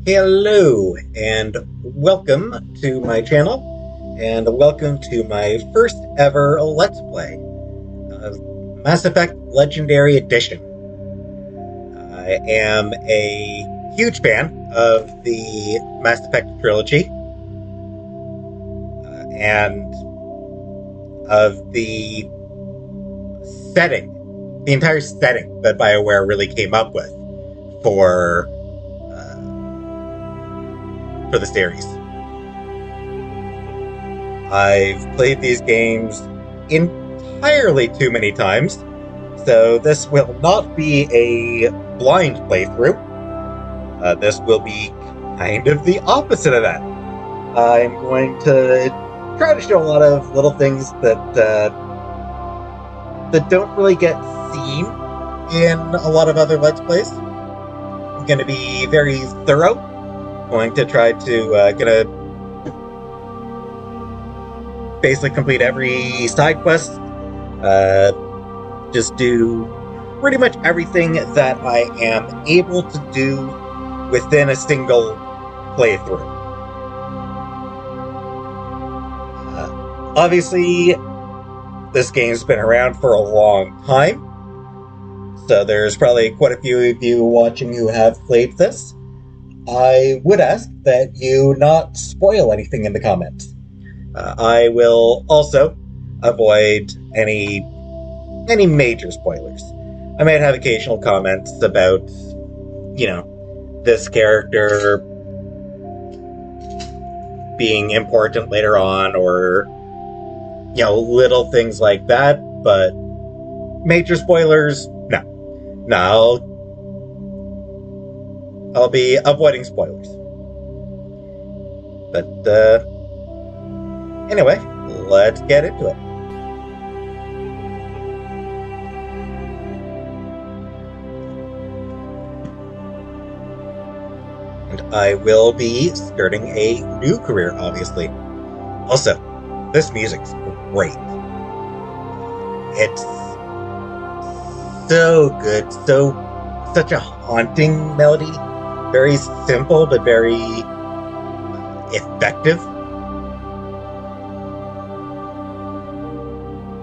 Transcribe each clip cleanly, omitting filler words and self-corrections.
Hello, and welcome to my channel, and welcome to my first ever Let's Play of Mass Effect Legendary Edition. I am a huge fan of the Mass Effect trilogy, and of the setting, the entire setting that BioWare really came up with for the series. I've played these games entirely too many times, so this will not be a blind playthrough. This will be kind of the opposite of that. I'm going to try to show a lot of little things that don't really get seen in a lot of other Let's Plays. I'm going to be very thorough. Going to try to basically complete every side quest. Just do pretty much everything that I am able to do within a single playthrough. Obviously, this game's been around for a long time, so there's probably quite a few of you watching who have played this. I would ask that you not spoil anything in the comments. I will also avoid any major spoilers. I might have occasional comments about, this character being important later on, or, little things like that, but major spoilers, no. No, I'll be avoiding spoilers. But, anyway, let's get into it. And I will be starting a new career, obviously. Also, this music's great. It's so good, such a haunting melody. Very simple, but very effective.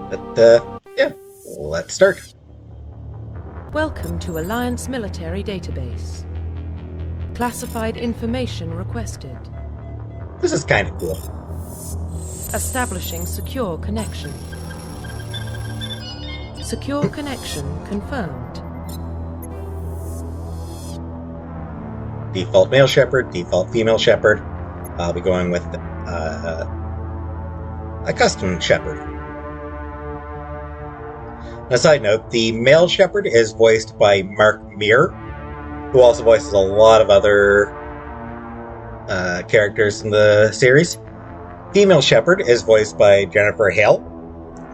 But, yeah, let's start. Welcome to Alliance Military Database. Classified information requested. This is kind of cool. Establishing secure connection. Secure connection confirmed. Default male shepherd, default female shepherd. I'll be going with a custom shepherd. A side note, the male shepherd is voiced by Mark Meer, who also voices a lot of other characters in the series. Female shepherd is voiced by Jennifer Hale,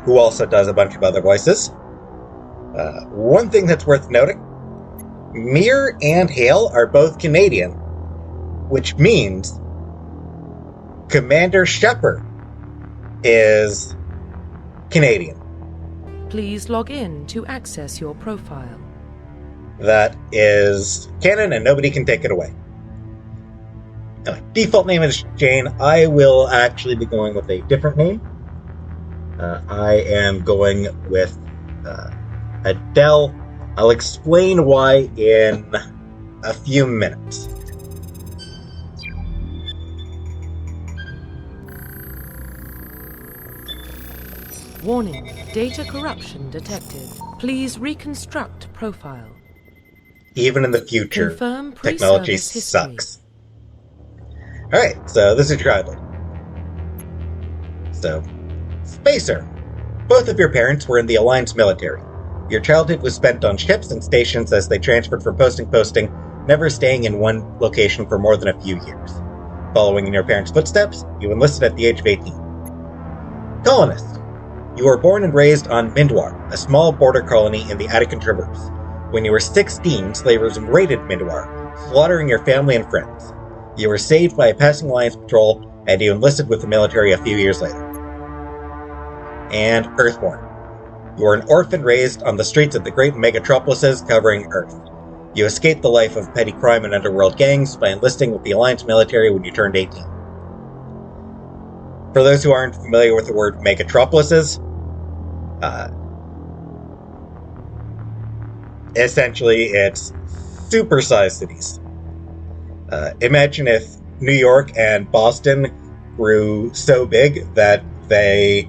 who also does a bunch of other voices. One thing that's worth noting, Meer and Hale are both Canadian, which means Commander Shepard is Canadian. Please log in to access your profile. That is canon and nobody can take it away. Anyway, default name is Jane. I will actually be going with a different name. I am going with Adele. I'll explain why in a few minutes. Warning, data corruption detected. Please reconstruct profile. Even in the future, Confirm technology pre-service history. sucks. Alright, so this is your childhood. So, Spacer. Both of your parents were in the Alliance military. Your childhood was spent on ships and stations as they transferred from posting, never staying in one location for more than a few years. Following in your parents' footsteps, you enlisted at the age of 18. Colonist. You were born and raised on Mindwar, a small border colony in the Attican Traverse. When you were 16, slavers raided Mindwar, slaughtering your family and friends. You were saved by a passing Alliance patrol, and you enlisted with the military a few years later. And Earthborn. You were an orphan raised on the streets of the great megatropolises covering Earth. You escaped the life of petty crime and underworld gangs by enlisting with the Alliance military when you turned 18. For those who aren't familiar with the word megatropolises, essentially it's supersized cities. Imagine if New York and Boston grew so big that they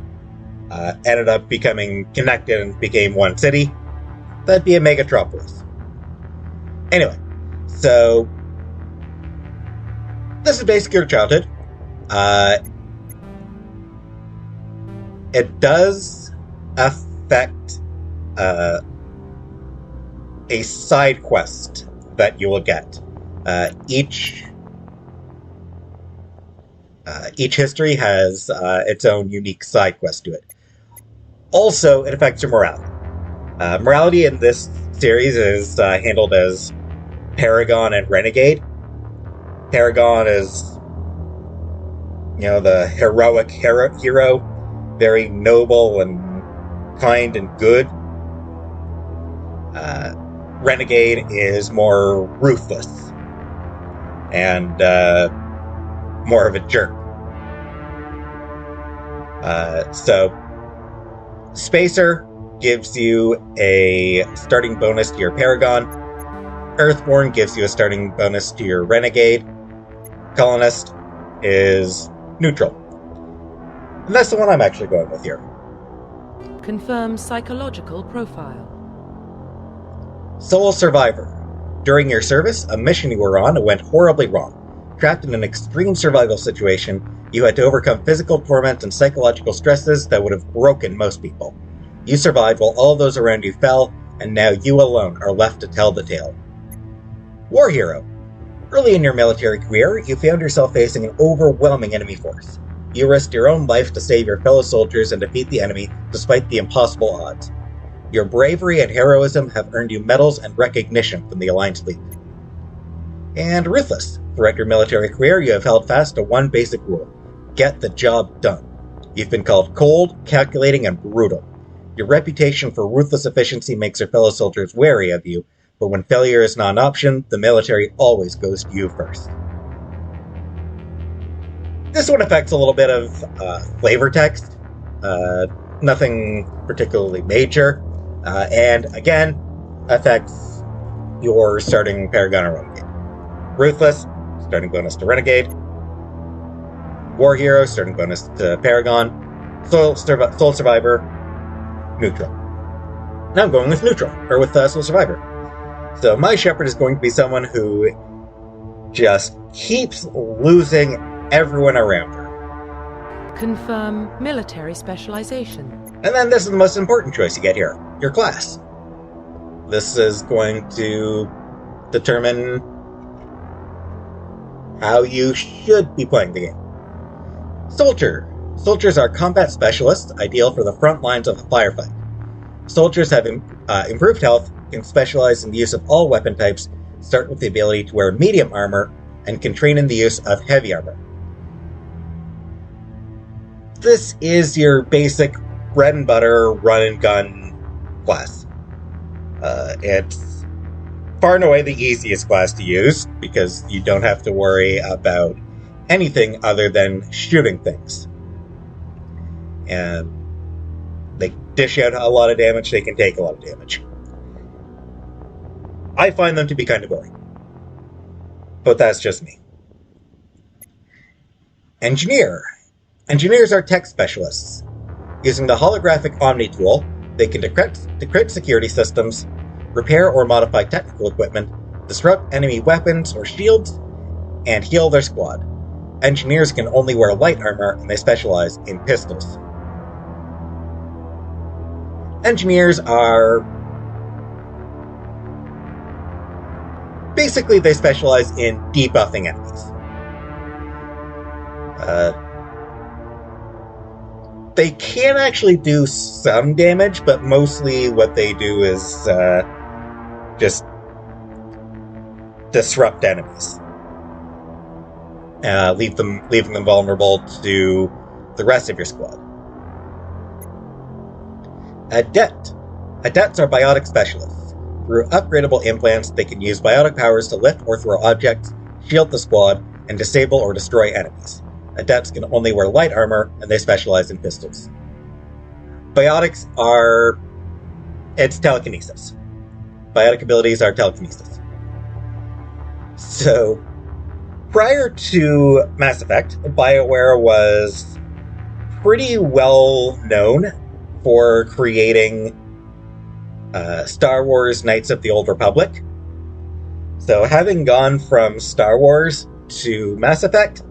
ended up becoming connected and became one city. That'd be a megatropolis. Anyway, so this is basically your childhood. It does affect a side quest that you will get. Each history has its own unique side quest to it. Also, it affects your morality. Morality in this series is handled as Paragon and Renegade. Paragon is, the heroic hero, very noble and kind and good. Renegade is more ruthless and more of a jerk. So, Spacer gives you a starting bonus to your Paragon. Earthborn gives you a starting bonus to your Renegade. Colonist is neutral. And that's the one I'm actually going with here. Confirm psychological profile. Sole Survivor. During your service, a mission you were on went horribly wrong. Trapped in an extreme survival situation, you had to overcome physical torment and psychological stresses that would have broken most people. You survived while all those around you fell, and now you alone are left to tell the tale. War Hero. Early in your military career, you found yourself facing an overwhelming enemy force. You risked your own life to save your fellow soldiers and defeat the enemy despite the impossible odds. Your bravery and heroism have earned you medals and recognition from the Alliance fleet. And Ruthless. Throughout your military career, you have held fast to one basic rule: get the job done. You've been called cold, calculating, and brutal. Your reputation for ruthless efficiency makes your fellow soldiers wary of you, but when failure is not an option, the military always goes to you first. This one affects a little bit of flavor text. Nothing particularly major. And again, affects your starting Paragon or Renegade. Ruthless, starting bonus to Renegade. War Hero, starting bonus to Paragon. Soul Survivor, neutral. Now I'm going with neutral, or with Soul Survivor. So my Shepherd is going to be someone who just keeps losing everyone around her. Confirm military specialization. And then this is the most important choice you get here, your class. This is going to determine how you should be playing the game. Soldier. Soldiers are combat specialists, ideal for the front lines of a firefight. Soldiers have improved health, can specialize in the use of all weapon types, start with the ability to wear medium armor, and can train in the use of heavy armor. This is your basic bread and butter run and gun class. It's far and away the easiest class to use because you don't have to worry about anything other than shooting things. And they dish out a lot of damage, they can take a lot of damage. I find them to be kind of boring. But that's just me. Engineer. Engineers are tech specialists. Using the holographic Omni tool, they can decrypt security systems, repair or modify technical equipment, disrupt enemy weapons or shields, and heal their squad. Engineers can only wear light armor, and they specialize in pistols. Engineers are... basically, they specialize in debuffing enemies. They can actually do some damage, but mostly what they do is just disrupt enemies. Leaving them vulnerable to the rest of your squad. Adept. Adepts are biotic specialists. Through upgradable implants, they can use biotic powers to lift or throw objects, shield the squad, and disable or destroy enemies. Adepts can only wear light armor, and they specialize in pistols. Biotics are... it's telekinesis. Biotic abilities are telekinesis. So, prior to Mass Effect, BioWare was pretty well known for creating Star Wars Knights of the Old Republic. So having gone from Star Wars to Mass Effect,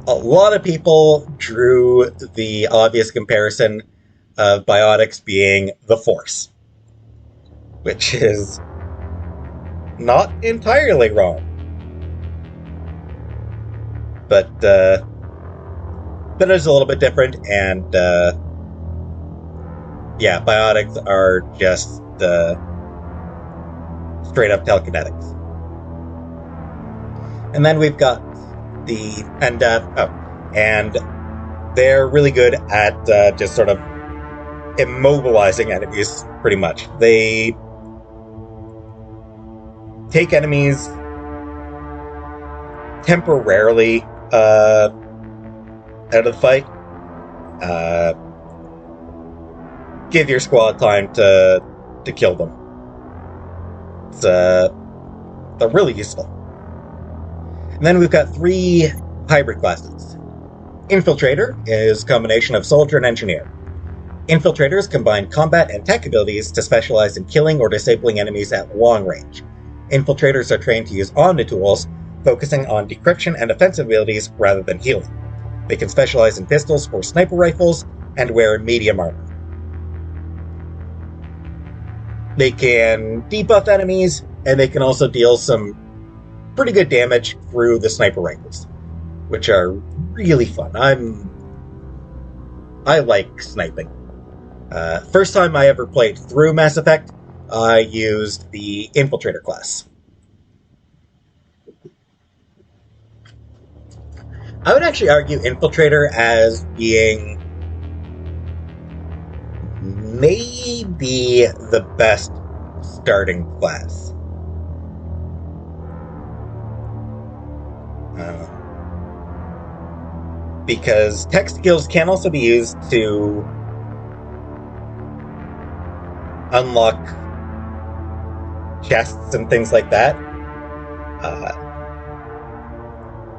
a lot of people drew the obvious comparison of biotics being the Force, which is not entirely wrong. But it is a little bit different, and yeah, biotics are just straight up telekinetics. And then we've got and they're really good at just sort of immobilizing enemies, pretty much. They take enemies temporarily out of the fight. Give your squad time to kill them. They're really useful. And then we've got 3 hybrid classes. Infiltrator is a combination of soldier and engineer. Infiltrators combine combat and tech abilities to specialize in killing or disabling enemies at long range. Infiltrators are trained to use omnitools, focusing on decryption and offensive abilities rather than healing. They can specialize in pistols or sniper rifles and wear medium armor. They can debuff enemies, and they can also deal some pretty good damage through the sniper rifles, which are really fun. I like sniping. First time I ever played through Mass Effect, I used the Infiltrator class. I would actually argue Infiltrator as being maybe the best starting class. Because tech skills can also be used to unlock chests and things like that.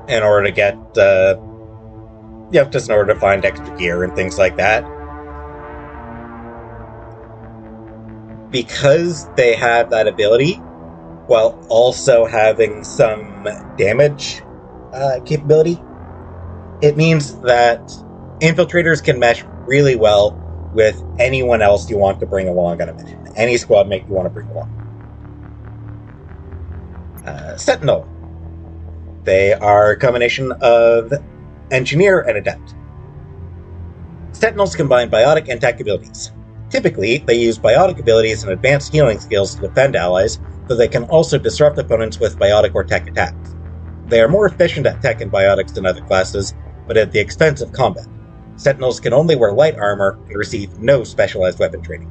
In order to get, just in order to find extra gear and things like that. Because they have that ability, while also having some damage capability, it means that infiltrators can mesh really well with anyone else you want to bring along on a mission. Any squad mate you want to bring along. Sentinel. They are a combination of engineer and adept. Sentinels combine biotic and tech abilities. Typically, they use biotic abilities and advanced healing skills to defend allies, though they can also disrupt opponents with biotic or tech attacks. They are more efficient at tech and biotics than other classes, but at the expense of combat. Sentinels can only wear light armor and receive no specialized weapon training.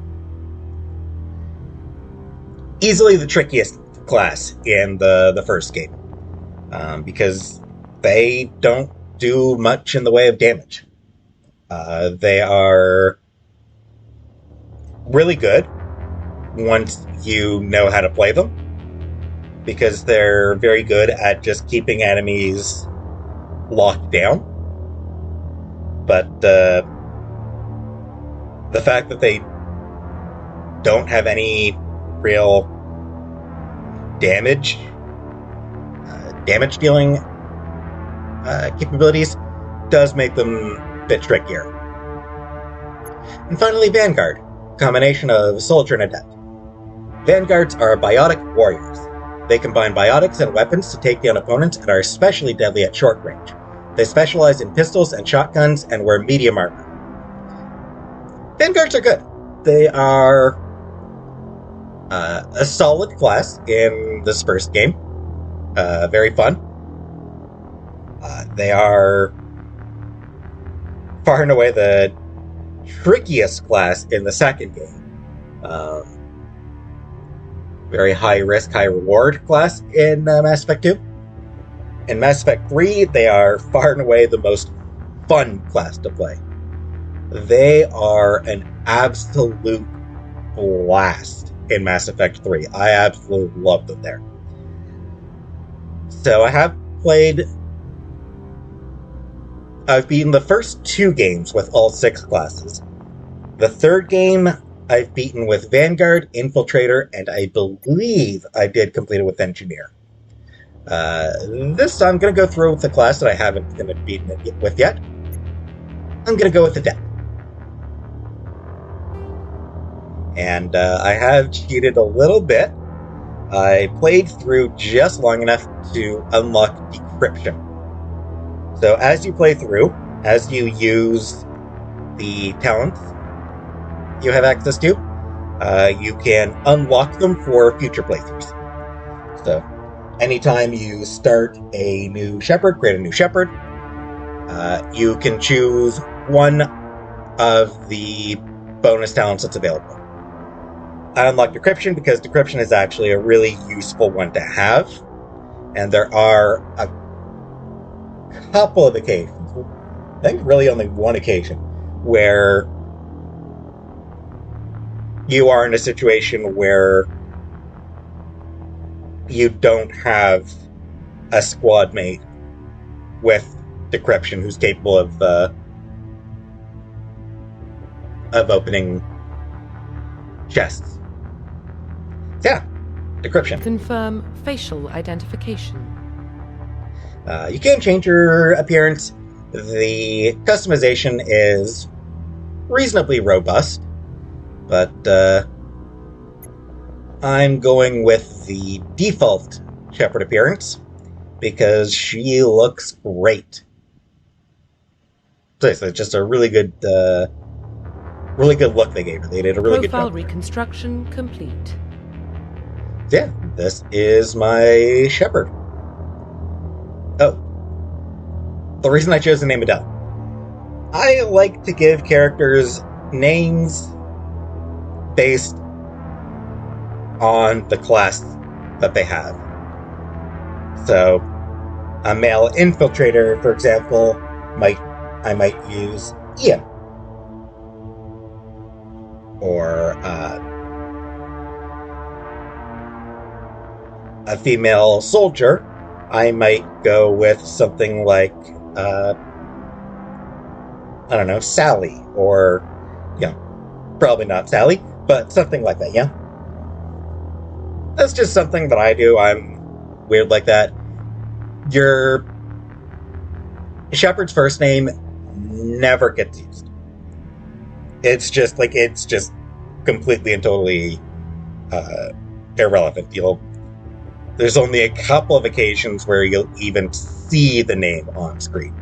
Easily the trickiest class in the first game, because they don't do much in the way of damage. They are really good once you know how to play them, because they're very good at just keeping enemies locked down. But the fact that they don't have any real damage dealing capabilities does make them a bit trickier. And finally, Vanguard. Combination of soldier and adept. Vanguards are biotic warriors. They combine biotics and weapons to take down opponents and are especially deadly at short range. They specialize in pistols and shotguns and wear medium armor. Vanguards are good. They are a solid class in this first game. Very fun. They are far and away the trickiest class in the second game. very high risk, high reward class in Mass Effect 2. In Mass Effect 3, they are far and away the most fun class to play. They are an absolute blast in Mass Effect 3. I absolutely love them there. So I've beaten the first 2 games with all 6 classes. The third game I've beaten with Vanguard, Infiltrator, and I believe I did complete it with Engineer. This time I'm going to go through with the class that I haven't beaten it with yet. I'm going to go with Adept. And I have cheated a little bit. I played through just long enough to unlock Decryption. So as you play through, as you use the talents you have access to, you can unlock them for future playthroughs. So anytime you start a new Shepherd, create a new Shepherd, you can choose one of the bonus talents that's available. I unlocked Decryption because Decryption is actually a really useful one to have, and there are a couple of occasions, I think really only one occasion, where you are in a situation where you don't have a squad mate with Decryption who's capable of opening chests. Yeah, Decryption. Confirm facial identification. You can change your appearance. The customization is reasonably robust, but I'm going with the default Shepherd appearance because she looks great. So it's just a really good look they gave her. They did a really good job. Profile reconstruction complete. Yeah, this is my Shepherd. Oh, the reason I chose the name Adele. I like to give characters names based on the class that they have. So, a male infiltrator, for example, I might use Ian. Or a female soldier, I might go with something like, I don't know, Sally, or, probably not Sally, but something like that, yeah? That's just something that I do. I'm weird like that. Your Shepherd's first name never gets used. It's just completely and totally irrelevant. There's only a couple of occasions where you'll even see the name on screen.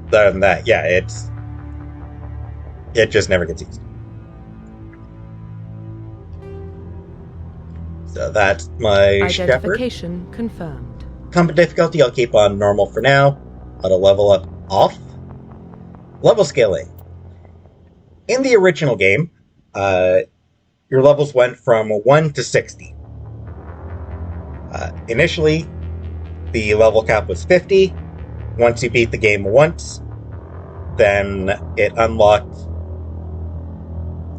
Other than that, yeah, it just never gets used. So that's my Shepherd. Identification confirmed. Combat difficulty I'll keep on normal for now. Auto level up off. Level scaling. In the original game, your levels went from 1 to 60. Initially, the level cap was 50. Once you beat the game once, then it unlocked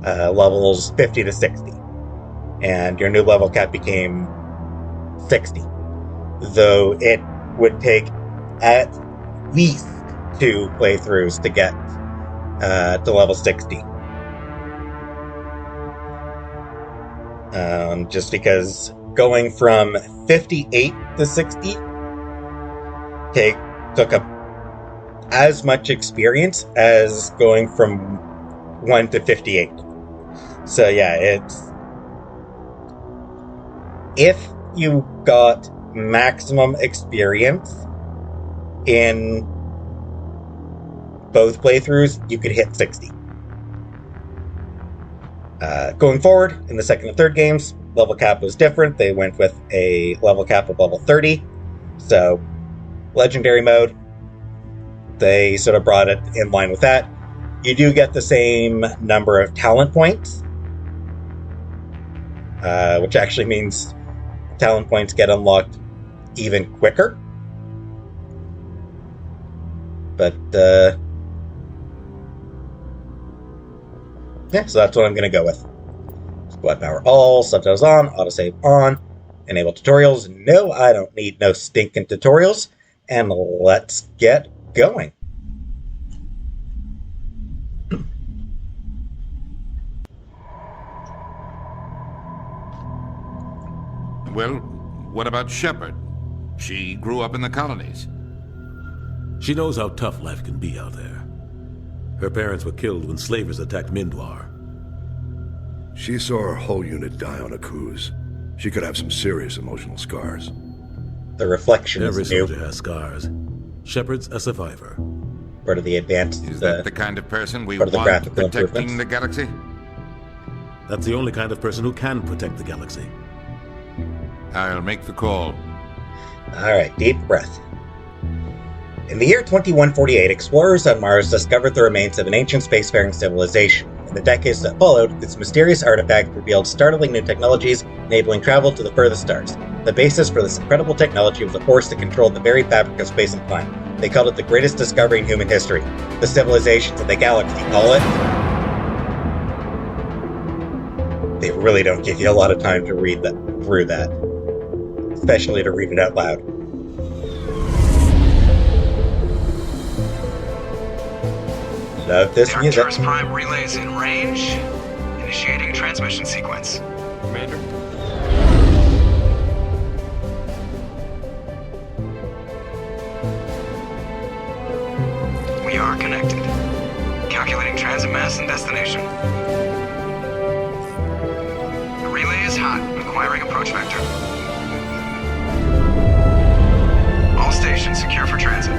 levels 50 to 60. And your new level cap became 60. Though it would take at least 2 playthroughs to get to level 60. Just because going from 58 to 60 took up as much experience as going from 1 to 58. So yeah, if you got maximum experience in both playthroughs, you could hit 60. Going forward, in the second and third games, level cap was different. They went with a level cap of level 30. So, legendary mode, they sort of brought it in line with that. You do get the same number of talent points. which actually means talent points get unlocked even quicker. But, yeah, so that's what I'm going to go with. Squad power all, subtitles on, autosave on, enable tutorials. No, I don't need no stinking tutorials. And let's get going. Well, what about Shepard? She grew up in the colonies. She knows how tough life can be out there. Her parents were killed when slavers attacked Mindwar. She saw her whole unit die on a cruise. She could have some serious emotional scars. The reflection Every is new. soldier has scars. Shepard's a survivor. Part of the advanced. Is that the kind of person we part of the want graphical protecting improvements. the galaxy? That's the only kind of person who can protect the galaxy. I'll make the call. Alright, deep breath. In the year 2148, explorers on Mars discovered the remains of an ancient spacefaring civilization. In the decades that followed, this mysterious artifact revealed startling new technologies, enabling travel to the furthest stars. The basis for this incredible technology was a force that controlled the very fabric of space and time. They called it the greatest discovery in human history. The civilizations of the galaxy call it... They really don't give you a lot of time to read through that. Especially to read it out loud. Love this The music. Arcturus Prime relay is in range. Initiating transmission sequence. Commander? We are connected. Calculating transit mass and destination. The relay is hot, requiring approach vector. All stations secure for transit.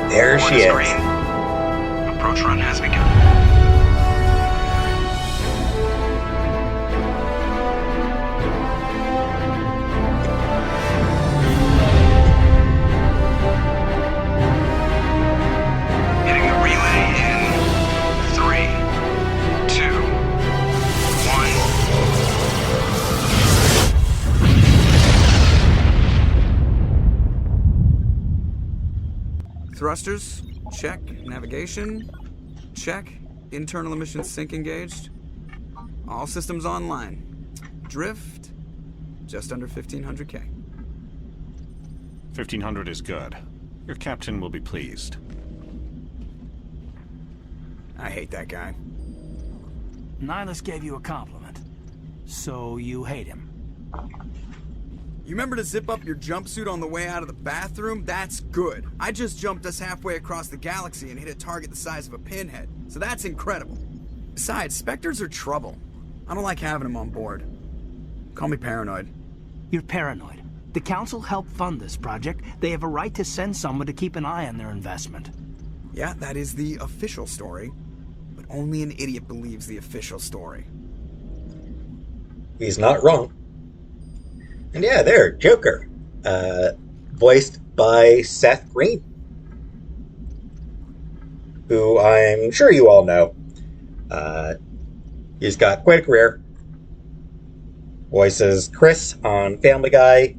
There she Board is. green. Approach run has begun. Hitting the relay in 3, 2, 1. Thrusters, check. Navigation, check. Internal emissions sync engaged. All systems online. Drift, just under 1500K. 1500 is good. Your captain will be pleased. I hate that guy. Nihilus gave you a compliment. So you hate him. You remember to zip up your jumpsuit on the way out of the bathroom? That's good. I just jumped us halfway across the galaxy and hit a target the size of a pinhead. So that's incredible. Besides, Spectres are trouble. I don't like having them on board. Call me paranoid. You're paranoid. The Council helped fund this project. They have a right to send someone to keep an eye on their investment. Yeah, that is the official story. But only an idiot believes the official story. He's not wrong. And yeah, there, Joker. Voiced by Seth Green. Who I'm sure you all know. He's got quite a career. Voices Chris on Family Guy.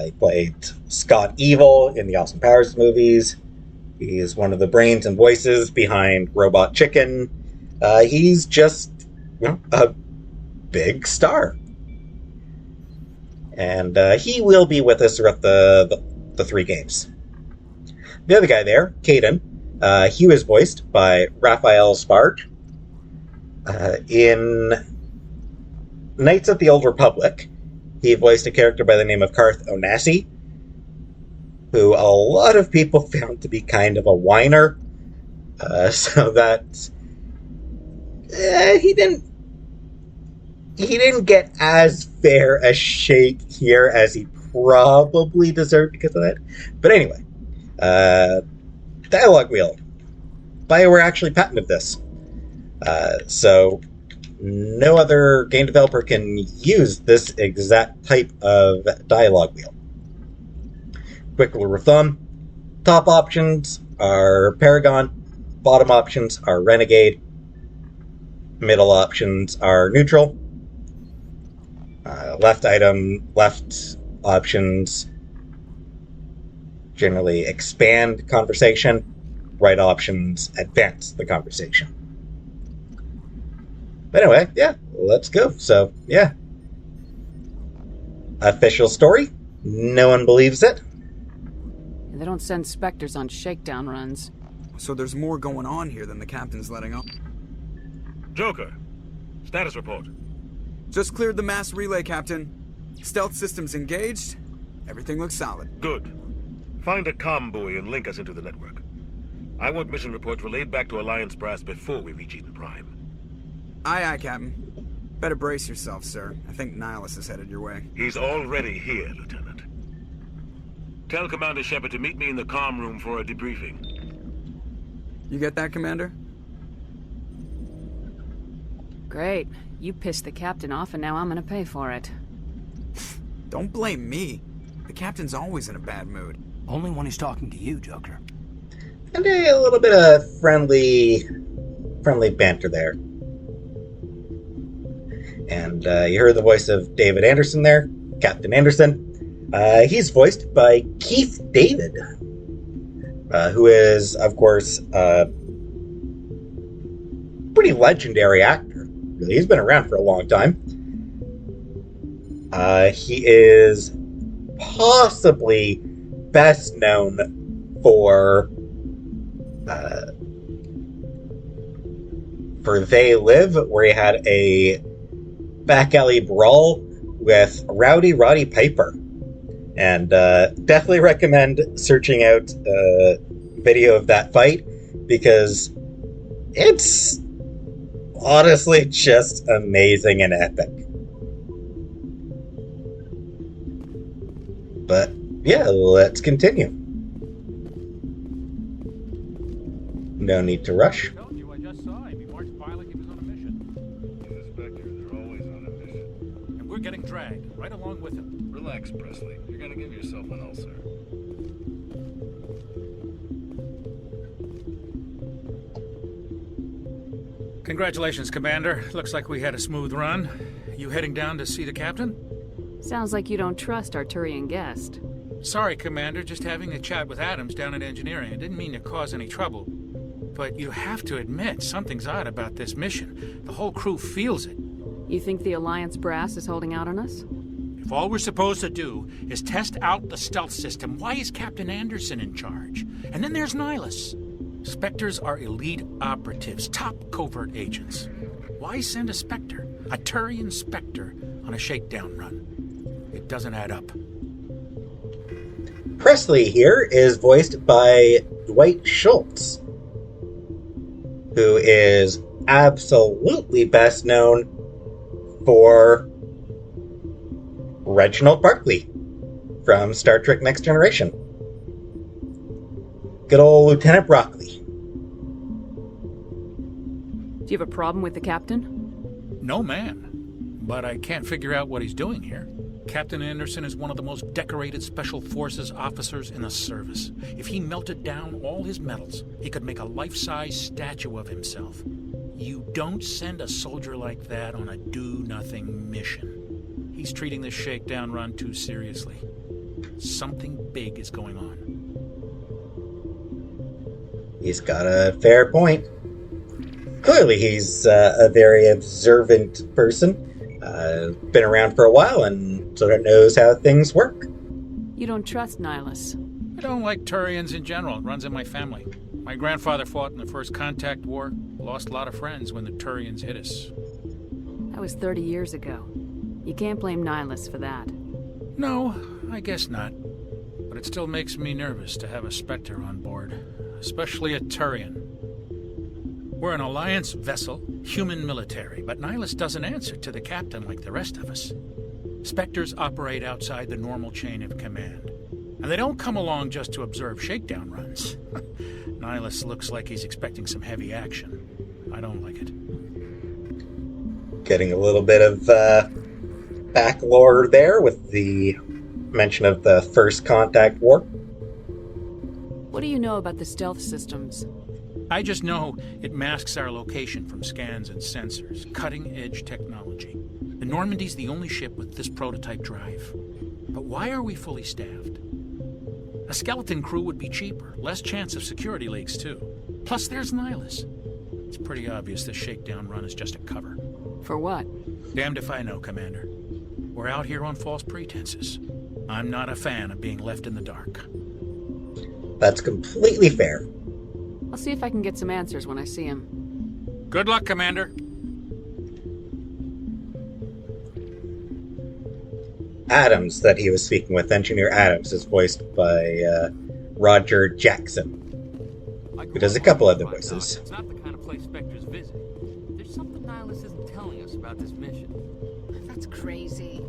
He played Scott Evil in the Austin Powers movies. He is one of the brains and voices behind Robot Chicken. He's just, a big star. And he will be with us throughout the 3 games. The other guy there, Caden, he was voiced by Raphael Sparge. In Knights of the Old Republic, he voiced a character by the name of Karth Onasi, who a lot of people found to be kind of a whiner. So that he didn't get as fair a shake here as he probably deserved because of that. But anyway, dialogue wheel. BioWare actually patented this. So no other game developer can use this exact type of dialogue wheel. Quick rule of thumb, top options are Paragon, bottom options are Renegade, middle options are neutral, left options generally expand conversation, right options advance the conversation. But anyway, yeah, let's go. So, yeah. Official story. No one believes it. They don't send Spectres on shakedown runs. So there's more going on here than the captain's letting on. Joker, status report. Just cleared the mass relay, Captain. Stealth systems engaged. Everything looks solid. Good. Find a comm buoy and link us into the network. I want mission reports relayed back to Alliance Brass before we reach Eden Prime. Aye, aye, Captain. Better brace yourself, sir. I think Nihilus is headed your way. He's already here, Lieutenant. Tell Commander Shepard to meet me in the comm room for a debriefing. You get that, Commander? Great. You pissed the captain off and now I'm gonna pay for it. Don't blame me. The captain's always in a bad mood. Only when he's talking to you, Joker. And a little bit of friendly banter there. And you heard the voice of David Anderson there, Captain Anderson. He's voiced by Keith David, who is, of course, a pretty legendary actor. He's been around for a long time. He is possibly best known for They Live, where he had a back alley brawl with Rowdy Roddy Piper. And definitely recommend searching out a video of that fight, because it's honestly just amazing and epic. But yeah, let's continue. No need to rush. I told you, I just saw him. He marched by like he was on a mission. The Spectres are always on a mission. And we're getting dragged right along with him. Relax, Presley. You're gonna give yourself an ulcer. Congratulations, Commander. Looks like we had a smooth run. You heading down to see the captain? Sounds like you don't trust our Turian guest. Sorry, Commander. Just having a chat with Adams down at engineering. I didn't mean to cause any trouble. But you have to admit, something's odd about this mission. The whole crew feels it. You think the Alliance brass is holding out on us? If all we're supposed to do is test out the stealth system, why is Captain Anderson in charge? And then there's Nihilus. Spectres are elite operatives, top covert agents. Why send a Spectre, a Turian Spectre, on a shakedown run? It doesn't add up. Presley here is voiced by Dwight Schultz, who is absolutely best known for Reginald Barkley from Star Trek Next Generation. Good old Lieutenant Broccoli. Do you have a problem with the captain? No, man. But I can't figure out what he's doing here. Captain Anderson is one of the most decorated Special Forces officers in the service. If he melted down all his medals, he could make a life-size statue of himself. You don't send a soldier like that on a do-nothing mission. He's treating this shakedown run too seriously. Something big is going on. He's got a fair point. Clearly he's a very observant person. Been around for a while and sort of knows how things work. You don't trust Nihilus? I don't like Turians in general. It runs in my family. My grandfather fought in the First Contact War. Lost a lot of friends when the Turians hit us. That was 30 years ago. You can't blame Nihilus for that. No, I guess not. But it still makes me nervous to have a Spectre on board. Especially a Turian. We're an Alliance vessel, human military, but Nihilus doesn't answer to the captain like the rest of us. Spectres operate outside the normal chain of command. And they don't come along just to observe shakedown runs. Nihilus looks like he's expecting some heavy action. I don't like it. Getting a little bit of back lore there with the mention of the First Contact War. What do you know about the stealth systems? I just know it masks our location from scans and sensors. Cutting-edge technology. The Normandy's the only ship with this prototype drive. But why are we fully staffed? A skeleton crew would be cheaper. Less chance of security leaks, too. Plus, there's Nihilus. It's pretty obvious this shakedown run is just a cover. For what? Damned if I know, Commander. We're out here on false pretenses. I'm not a fan of being left in the dark. That's completely fair. I'll see if I can get some answers when I see him. Good luck, Commander. Adams, that he was speaking with, Engineer Adams, is voiced by Roger Jackson, who does a couple other voices. It's not the kind of place Spectres visit. There's something Nihilus isn't telling us about this mission. That's crazy.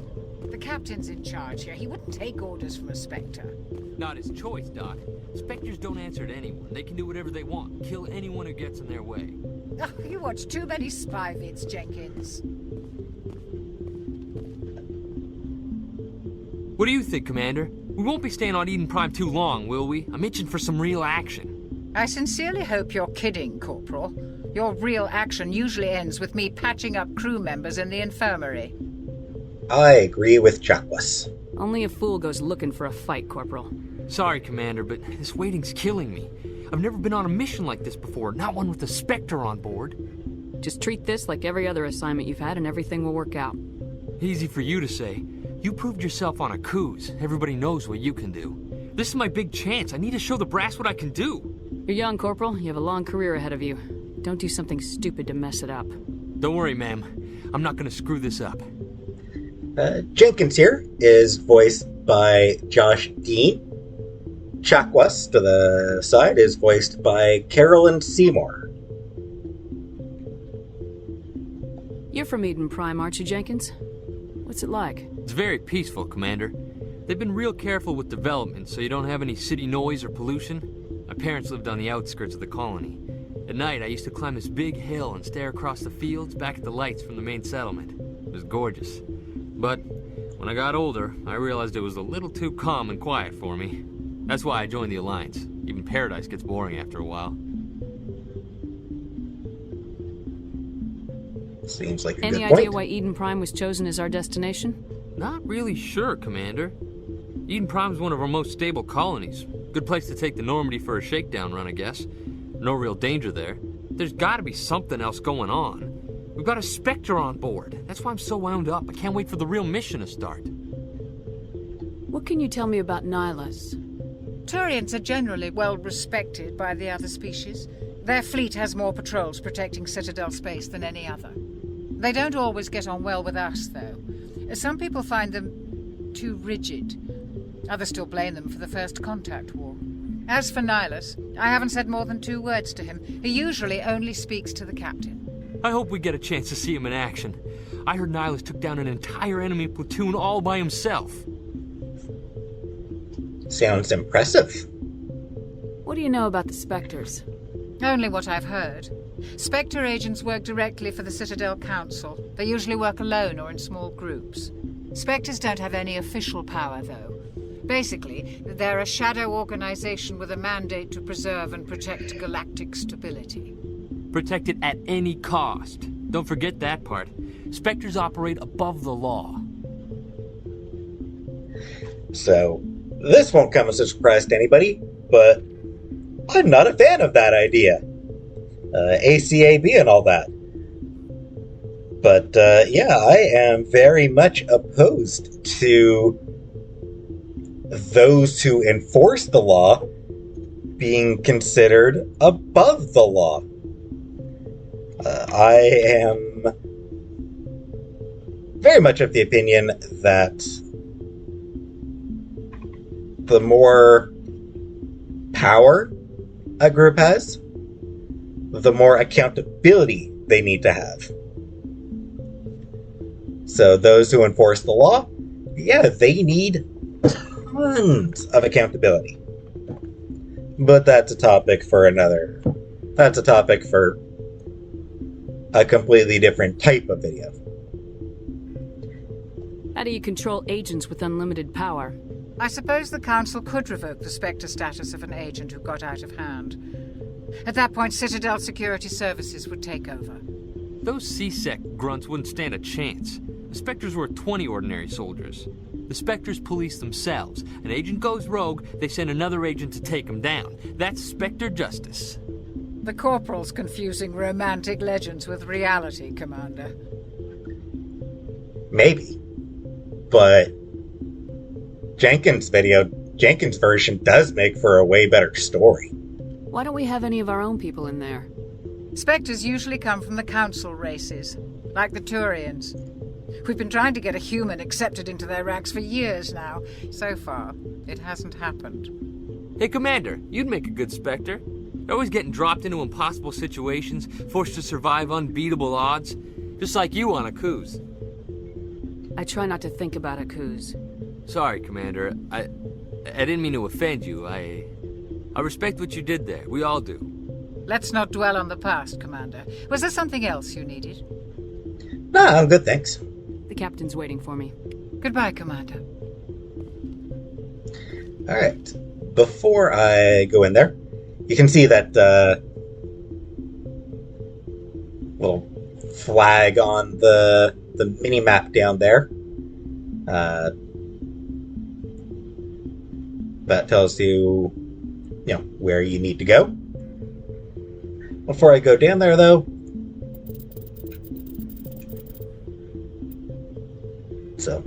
The captain's in charge here. He wouldn't take orders from a Spectre. Not his choice, Doc. Spectres don't answer to anyone. They can do whatever they want. Kill anyone who gets in their way. Oh, you watch too many spy vids, Jenkins. What do you think, Commander? We won't be staying on Eden Prime too long, will we? I'm itching for some real action. I sincerely hope you're kidding, Corporal. Your real action usually ends with me patching up crew members in the infirmary. I agree with Chakwas. Only a fool goes looking for a fight, Corporal. Sorry, Commander, but this waiting's killing me. I've never been on a mission like this before, not one with a Spectre on board. Just treat this like every other assignment you've had and everything will work out. Easy for you to say. You proved yourself on a cruise. Everybody knows what you can do. This is my big chance. I need to show the brass what I can do. You're young, Corporal. You have a long career ahead of you. Don't do something stupid to mess it up. Don't worry, ma'am. I'm not going to screw this up. Jenkins here is voiced by Josh Dean. Chakwas, to the side, is voiced by Carolyn Seymour. You're from Eden Prime, aren't you, Jenkins? What's it like? It's very peaceful, Commander. They've been real careful with development, so you don't have any city noise or pollution. My parents lived on the outskirts of the colony. At night, I used to climb this big hill and stare across the fields back at the lights from the main settlement. It was gorgeous. But when I got older, I realized it was a little too calm and quiet for me. That's why I joined the Alliance. Even Paradise gets boring after a while. Seems like a Any good idea point. why Eden Prime was chosen as our destination? Not really sure, Commander. Eden Prime's one of our most stable colonies. Good place to take the Normandy for a shakedown run, I guess. No real danger there. There's gotta be something else going on. We've got a Spectre on board. That's why I'm so wound up. I can't wait for the real mission to start. What can you tell me about Nihilus? Turians are generally well respected by the other species. Their fleet has more patrols protecting Citadel space than any other. They don't always get on well with us, though. Some people find them too rigid. Others still blame them for the First Contact War. As for Nihilus, I haven't said more than 2 words to him. He usually only speaks to the captain. I hope we get a chance to see him in action. I heard Nihilus took down an entire enemy platoon all by himself. Sounds impressive. What do you know about the Spectres? Only what I've heard. Spectre agents work directly for the Citadel Council. They usually work alone or in small groups. Spectres don't have any official power, though. Basically, they're a shadow organization with a mandate to preserve and protect galactic stability. Protect it at any cost. Don't forget that part. Spectres operate above the law. So, this won't come as a surprise to anybody, but I'm not a fan of that idea. ACAB and all that. But, yeah, I am very much opposed to those who enforce the law being considered above the law. I am very much of the opinion that the more power a group has, the more accountability they need to have. So those who enforce the law, yeah, they need tons of accountability. But that's a topic for another... That's a topic for a completely different type of video. How do you control agents with unlimited power? I suppose the Council could revoke the Spectre status of an agent who got out of hand. At that point, Citadel Security Services would take over. Those C-Sec grunts wouldn't stand a chance. The Spectres were 20 ordinary soldiers. The Spectres police themselves. An agent goes rogue, they send another agent to take him down. That's Spectre justice. The Corporal's confusing romantic legends with reality, Commander. Maybe. But Jenkins' version does make for a way better story. Why don't we have any of our own people in there? Spectres usually come from the Council races, like the Turians. We've been trying to get a human accepted into their ranks for years now. So far, it hasn't happened. Hey, Commander, you'd make a good Spectre. You're always getting dropped into impossible situations, forced to survive unbeatable odds. Just like you on Aku's. I try not to think about Aku's. Sorry, Commander. I didn't mean to offend you. I respect what you did there. We all do. Let's not dwell on the past, Commander. Was there something else you needed? No, I'm good, thanks. The captain's waiting for me. Goodbye, Commander. Alright. Before I go in there, you can see that little flag on the mini-map down there. That tells you, where you need to go. Before I go down there, though, so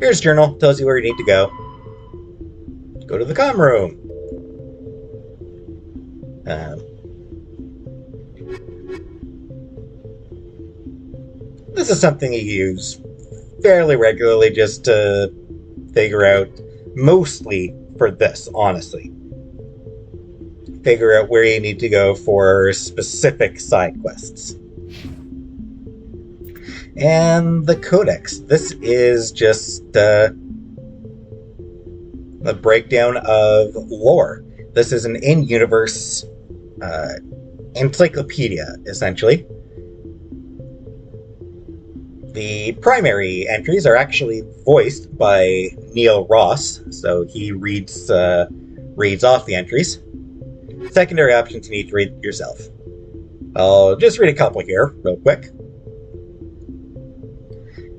here's journal, tells you where you need to go. Go to the comm room. This is something you use fairly regularly just to figure out, mostly for this, honestly. Figure out where you need to go for specific side quests. And the Codex. This is just a breakdown of lore. This is an in-universe encyclopedia, essentially. The primary entries are actually voiced by Neil Ross, so he reads off the entries. Secondary options you need to read yourself. I'll just read a couple here, real quick.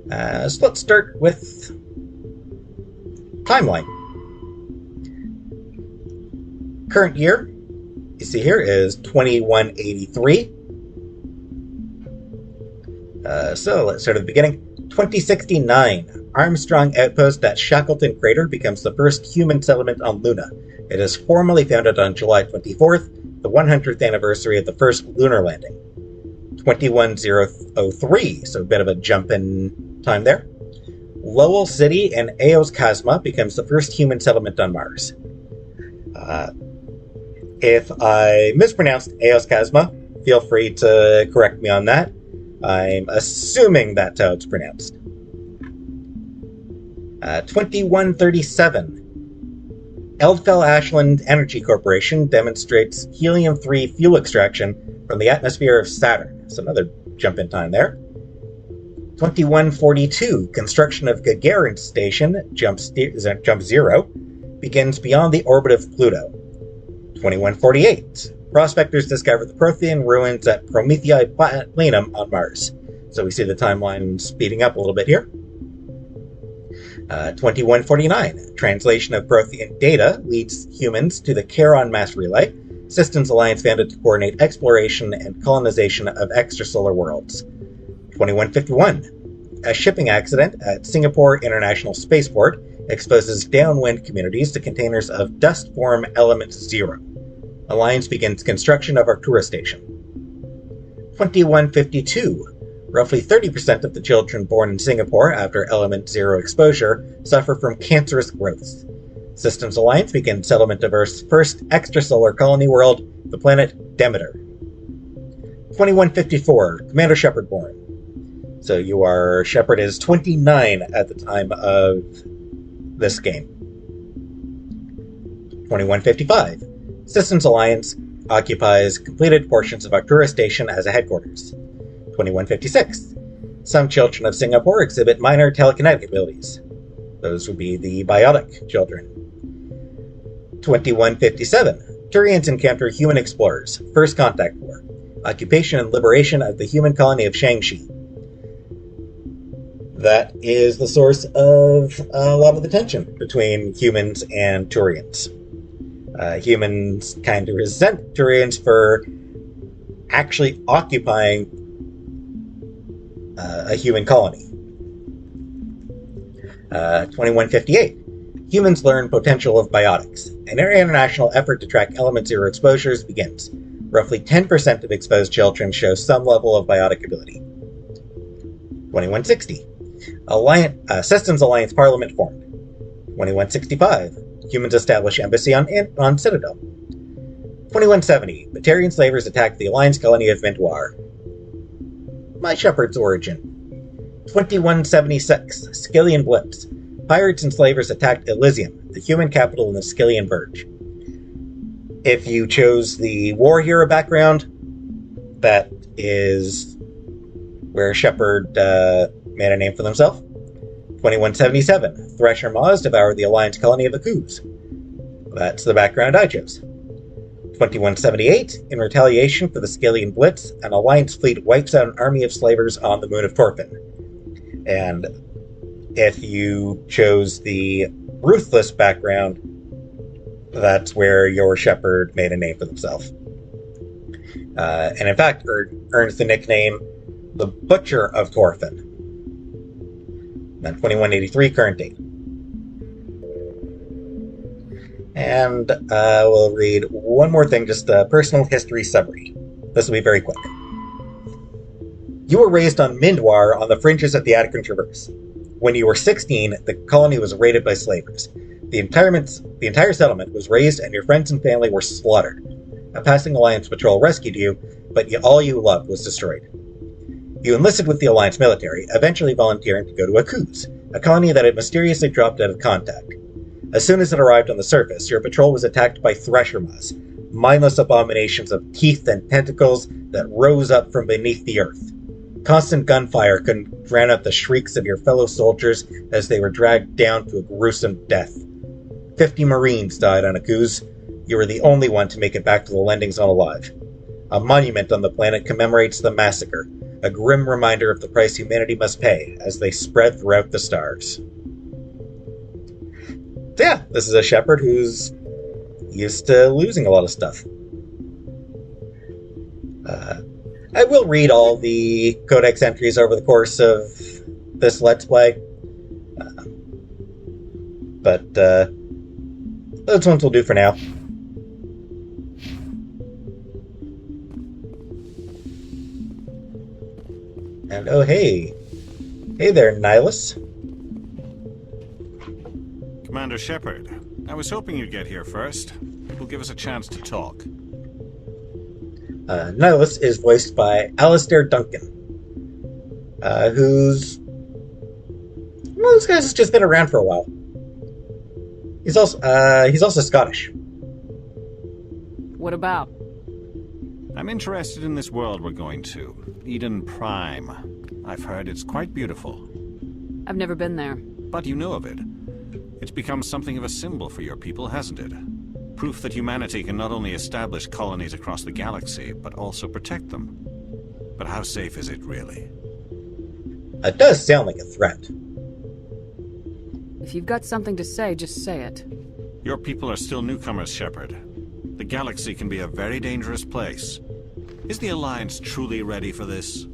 So let's start with timeline. Current year, you see here, is 2183. So let's start at the beginning. 2069. Armstrong Outpost at Shackleton Crater becomes the first human settlement on Luna. It is formally founded on July 24th, the 100th anniversary of the first lunar landing. 21003, so a bit of a jump in time there. Lowell City and Eos Cosma becomes the first human settlement on Mars. If I mispronounced Eos Cosma, feel free to correct me on that. I'm assuming that's how it's pronounced. 2137. Eldfell Ashland Energy Corporation demonstrates helium-3 fuel extraction from the atmosphere of Saturn. So another jump in time there. 2142. Construction of Gagarin Station, jump 0, begins beyond the orbit of Pluto. 2148. Prospectors discover the Prothean ruins at Promethei Planum on Mars. So we see the timeline speeding up a little bit here. 2149. Translation of Prothean data leads humans to the Charon Mass Relay, Systems Alliance founded to coordinate exploration and colonization of extrasolar worlds. 2151. A shipping accident at Singapore International Spaceport exposes downwind communities to containers of dust form element 0. Alliance begins construction of Arcturus Station. 2152. Roughly 30% of the children born in Singapore after Element 0 exposure suffer from cancerous growths. Systems Alliance begins settlement of Earth's first extrasolar colony world, the planet Demeter. 2154. Commander Shepard born. So Shepard is 29 at the time of this game. 2155. Systems Alliance occupies completed portions of Arcturus Station as a headquarters. 2156. Some children of Singapore exhibit minor telekinetic abilities. Those would be the biotic children. 2157. Turians encounter human explorers. First Contact War. Occupation and liberation of the human colony of Shangxi. That is the source of a lot of the tension between humans and Turians. Humans kind of resent Turians for actually occupying a human colony. 2158. Humans learn potential of biotics. An international effort to track element zero exposures begins. Roughly 10% of exposed children show some level of biotic ability. 2160. Systems Alliance Parliament formed. 2165. Humans establish embassy on Citadel. 2170. Batarian slavers attack the Alliance colony of Mindoir. My Shepherd's origin. 2176. Skillian Blitz. Pirates and slavers attacked Elysium, the human capital in the Skillian Verge. If you chose the war hero background, that is where Shepard made a name for themselves. 2177. Thresher Maws devoured the Alliance colony of Akuz. That's the background I chose. 2178. In retaliation for the Skillian Blitz, an Alliance fleet wipes out an army of slavers on the moon of Torfin. And if you chose the Ruthless background, that's where your Shepherd made a name for themselves. And in fact, earns the nickname the Butcher of Torfin. Then 2183 current date. And we'll read one more thing, just a personal history summary. This will be very quick. You were raised on Mindoir on the fringes of the Attican Traverse. When you were 16, the colony was raided by slavers. The entire settlement was razed and your friends and family were slaughtered. A passing Alliance patrol rescued you, but all you loved was destroyed. You enlisted with the Alliance military, eventually volunteering to go to Akuz, a colony that had mysteriously dropped out of contact. As soon as it arrived on the surface, your patrol was attacked by Thresher Maws, mindless abominations of teeth and tentacles that rose up from beneath the earth. Constant gunfire couldn't drown out the shrieks of your fellow soldiers as they were dragged down to a gruesome death. 50 Marines died on Akuz. You were the only one to make it back to the landing zone alive. A monument on the planet commemorates the massacre, a grim reminder of the price humanity must pay as they spread throughout the stars. So yeah, this is a Shepherd who's used to losing a lot of stuff. I will read all the Codex entries over the course of this Let's Play. But those ones will do for now. And oh hey. Hey there, Nihilus. Commander Shepard, I was hoping you'd get here first. It will give us a chance to talk. Nihilus is voiced by Alistair Duncan, who's... well, this guy's just been around for a while. He's also Scottish. What about? I'm interested in this world we're going to, Eden Prime. I've heard it's quite beautiful. I've never been there. But you know of it. It's become something of a symbol for your people, hasn't it? Proof that humanity can not only establish colonies across the galaxy, but also protect them. But how safe is it, really? It does sound like a threat. If you've got something to say, just say it. Your people are still newcomers, Shepard. The galaxy can be a very dangerous place. Is the Alliance truly ready for this?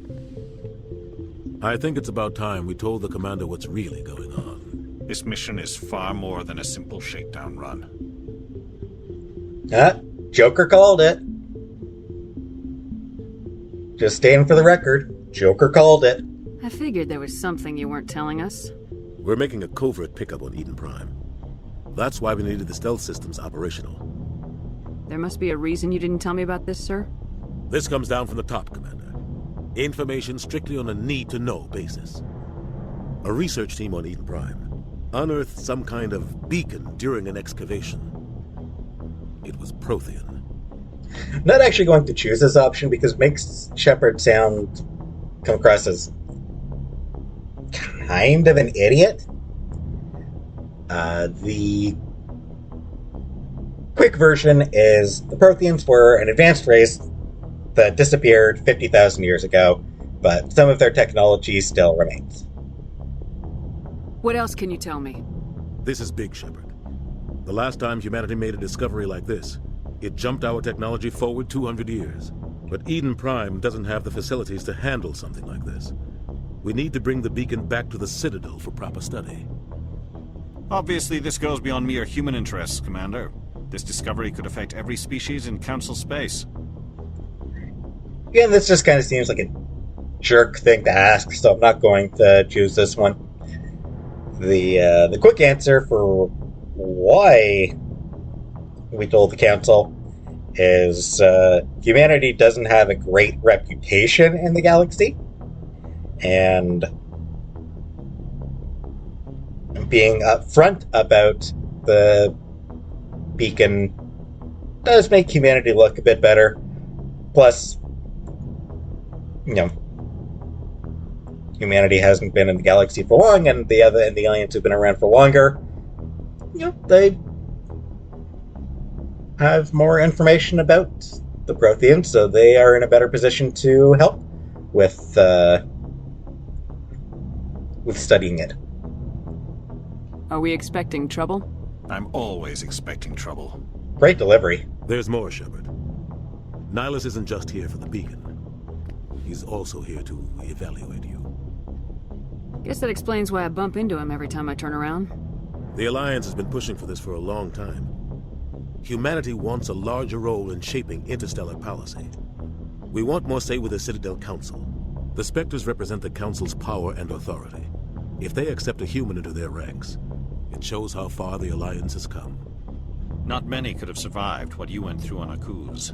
I think it's about time we told the Commander what's really going on. This mission is far more than a simple shakedown run. Joker called it. Just staying for the record, Joker called it. I figured there was something you weren't telling us. We're making a covert pickup on Eden Prime. That's why we needed the stealth systems operational. There must be a reason you didn't tell me about this, sir? This comes down from the top, Commander. Information strictly on a need-to-know basis. A research team on Eden Prime unearthed some kind of beacon during an excavation. It was Prothean. I'm not actually going to choose this option because it makes Shepard come across as kind of an idiot. The quick version is the Protheans were an advanced race that disappeared 50,000 years ago, but some of their technology still remains. What else can you tell me? This is big, Shepard. The last time humanity made a discovery like this, it jumped our technology forward 200 years. But Eden Prime doesn't have the facilities to handle something like this. We need to bring the beacon back to the Citadel for proper study. Obviously, this goes beyond mere human interests, Commander. This discovery could affect every species in Council space. Again, this just kind of seems like a jerk thing to ask, so I'm not going to choose this one. The quick answer for why we told the Council is humanity doesn't have a great reputation in the galaxy, and being upfront about the beacon does make humanity look a bit better. Plus, humanity hasn't been in the galaxy for long, and the aliens have been around for longer. They have more information about the Protheans, so they are in a better position to help with studying it. Are we expecting trouble? I'm always expecting trouble. Great delivery. There's more, Shepard. Nihilus isn't just here for the beacon. He's also here to evaluate you. Guess that explains why I bump into him every time I turn around. The Alliance has been pushing for this for a long time. Humanity wants a larger role in shaping interstellar policy. We want more say with the Citadel Council. The Spectres represent the Council's power and authority. If they accept a human into their ranks, it shows how far the Alliance has come. Not many could have survived what you went through on Akuz.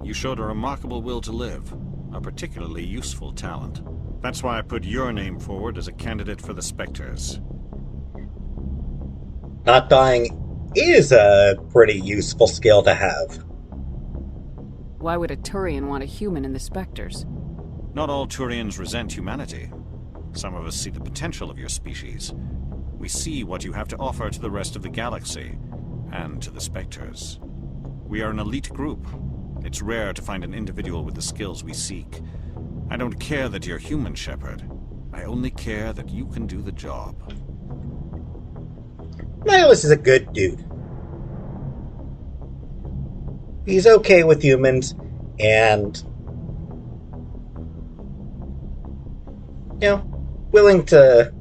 You showed a remarkable will to live, a particularly useful talent. That's why I put your name forward as a candidate for the Spectres. Not dying is a pretty useful skill to have. Why would a Turian want a human in the Spectres? Not all Turians resent humanity. Some of us see the potential of your species. We see what you have to offer to the rest of the galaxy, and to the Spectres. We are an elite group. It's rare to find an individual with the skills we seek. I don't care that you're human, Shepard. I only care that you can do the job. Nihilus is a good dude. He's okay with humans, and willing to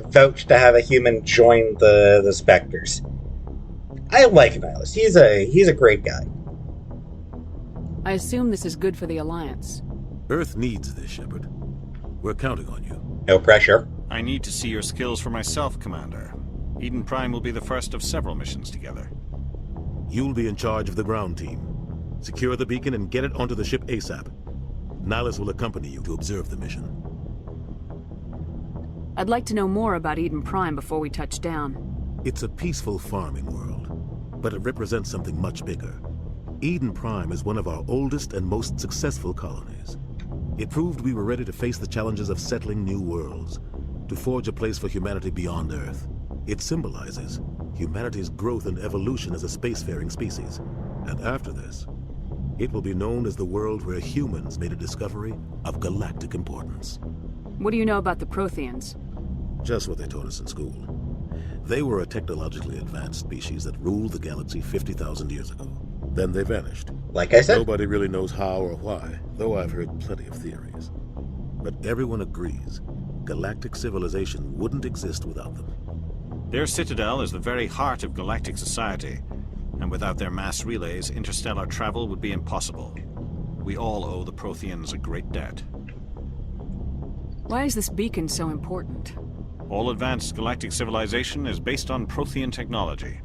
vouch to have a human join the Spectres. I like Nihilus. He's a great guy. I assume this is good for the Alliance. Earth needs this, Shepard. We're counting on you. No pressure. I need to see your skills for myself, Commander. Eden Prime will be the first of several missions together. You'll be in charge of the ground team. Secure the beacon and get it onto the ship ASAP. Nihilus will accompany you to observe the mission. I'd like to know more about Eden Prime before we touch down. It's a peaceful farming world, but it represents something much bigger. Eden Prime is one of our oldest and most successful colonies. It proved we were ready to face the challenges of settling new worlds, to forge a place for humanity beyond Earth. It symbolizes humanity's growth and evolution as a spacefaring species. And after this, it will be known as the world where humans made a discovery of galactic importance. What do you know about the Protheans? Just what they taught us in school. They were a technologically advanced species that ruled the galaxy 50,000 years ago. Then they vanished. Like I said. Nobody really knows how or why, though I've heard plenty of theories. But everyone agrees galactic civilization wouldn't exist without them. Their citadel is the very heart of galactic society, and without their mass relays, interstellar travel would be impossible. We all owe the Protheans a great debt. Why is this beacon so important? All advanced galactic civilization is based on Prothean technology,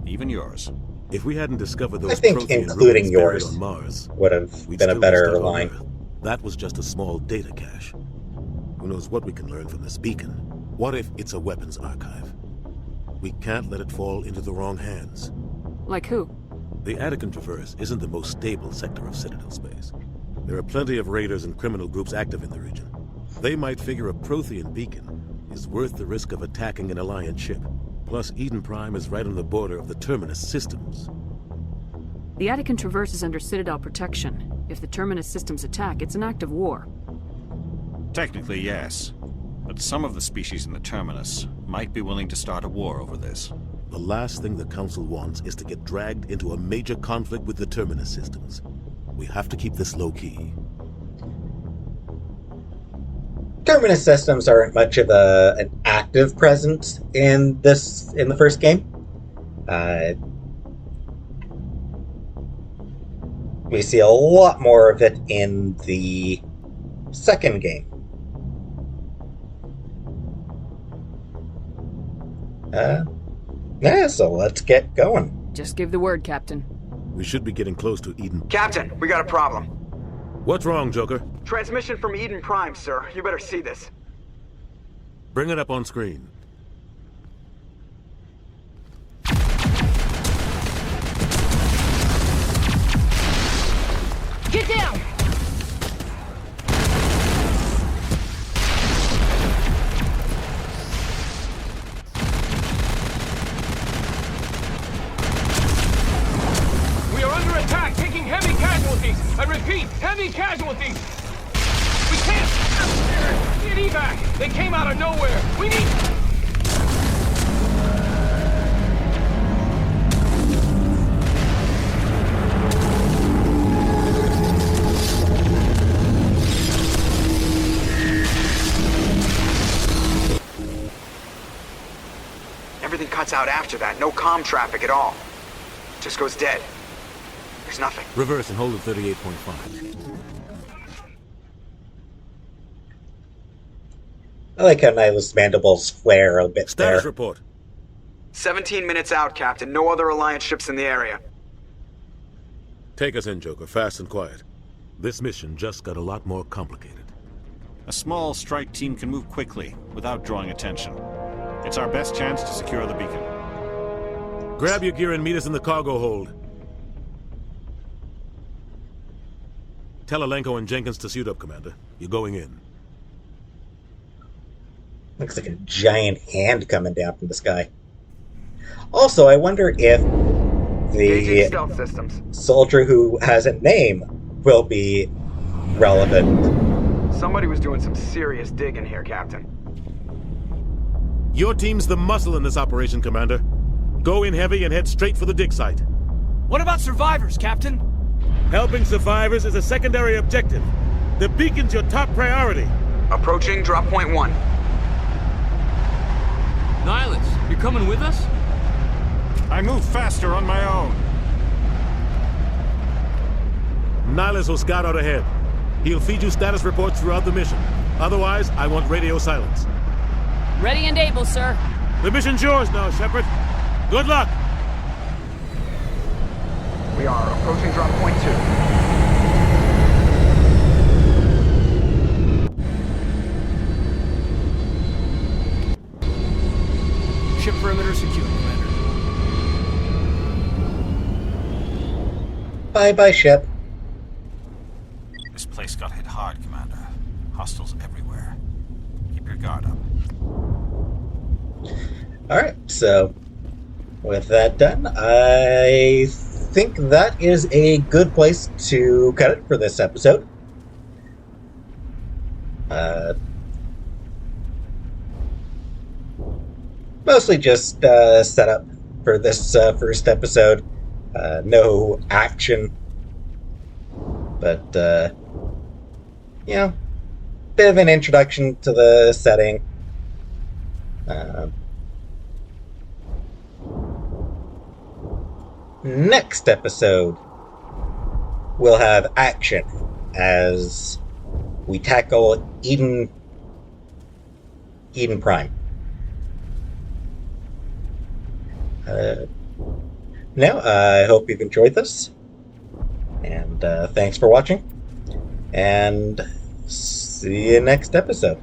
even yours. If we hadn't discovered those I think Prothean including ruins yours buried on Mars, would have we'd been a still be better stuck on line. Earth. That was just a small data cache. Who knows what we can learn from this beacon? What if it's a weapons archive? We can't let it fall into the wrong hands. Like who? The Attican Traverse isn't the most stable sector of Citadel space. There are plenty of raiders and criminal groups active in the region. They might figure a Prothean beacon is worth the risk of attacking an Alliance ship. Plus, Eden Prime is right on the border of the Terminus systems. The Attican Traverse is under Citadel protection. If the Terminus systems attack, it's an act of war. Technically, yes. But some of the species in the Terminus might be willing to start a war over this. The last thing the Council wants is to get dragged into a major conflict with the Terminus systems. We have to keep this low-key. Terminus systems aren't much of an active presence in the first game. We see a lot more of it in the second game. Yeah, so let's get going. Just give the word, Captain. We should be getting close to Eden. Captain, we got a problem. What's wrong, Joker? Transmission from Eden Prime, sir. You better see this. Bring it up on screen. Get down! We are under attack, taking heavy casualties. I repeat, heavy casualties. We can't get evac. They came out of nowhere. We need... Everything cuts out after that. No comm traffic at all. Just goes dead. There's nothing. Reverse and hold at 38.5. I like how Nihilus mandibles flare a bit Status there. report. 17 minutes out, Captain. No other Alliance ships in the area. Take us in, Joker, fast and quiet. This mission just got a lot more complicated. A small strike team can move quickly, without drawing attention. It's our best chance to secure the beacon. Grab your gear and meet us in the cargo hold. Tell Alenko and Jenkins to suit up, Commander. You're going in. Looks like a giant hand coming down from the sky. Also, I wonder if the stealth systems. soldier who has a name will be relevant. Somebody was doing some serious digging here, Captain. Your team's the muscle in this operation, Commander. Go in heavy and head straight for the dig site. What about survivors, Captain? Helping survivors is a secondary objective. The beacon's your top priority. Approaching drop point 1. Nihilus, you're coming with us? I move faster on my own. Nihilus will scout out ahead. He'll feed you status reports throughout the mission. Otherwise, I want radio silence. Ready and able, sir. The mission's yours now, Shepard. Good luck! We are approaching drop point 2. Ship perimeter secure, Commander. Bye-bye, ship. This place got hit hard, Commander. Hostiles everywhere. Keep your guard up. Alright, so with that done, I think that is a good place to cut it for this episode. Mostly just set up for this first episode. No action. But, you know, bit of an introduction to the setting. Next episode, we'll have action as we tackle Eden Prime. Now, I hope you've enjoyed this, and thanks for watching, and see you next episode.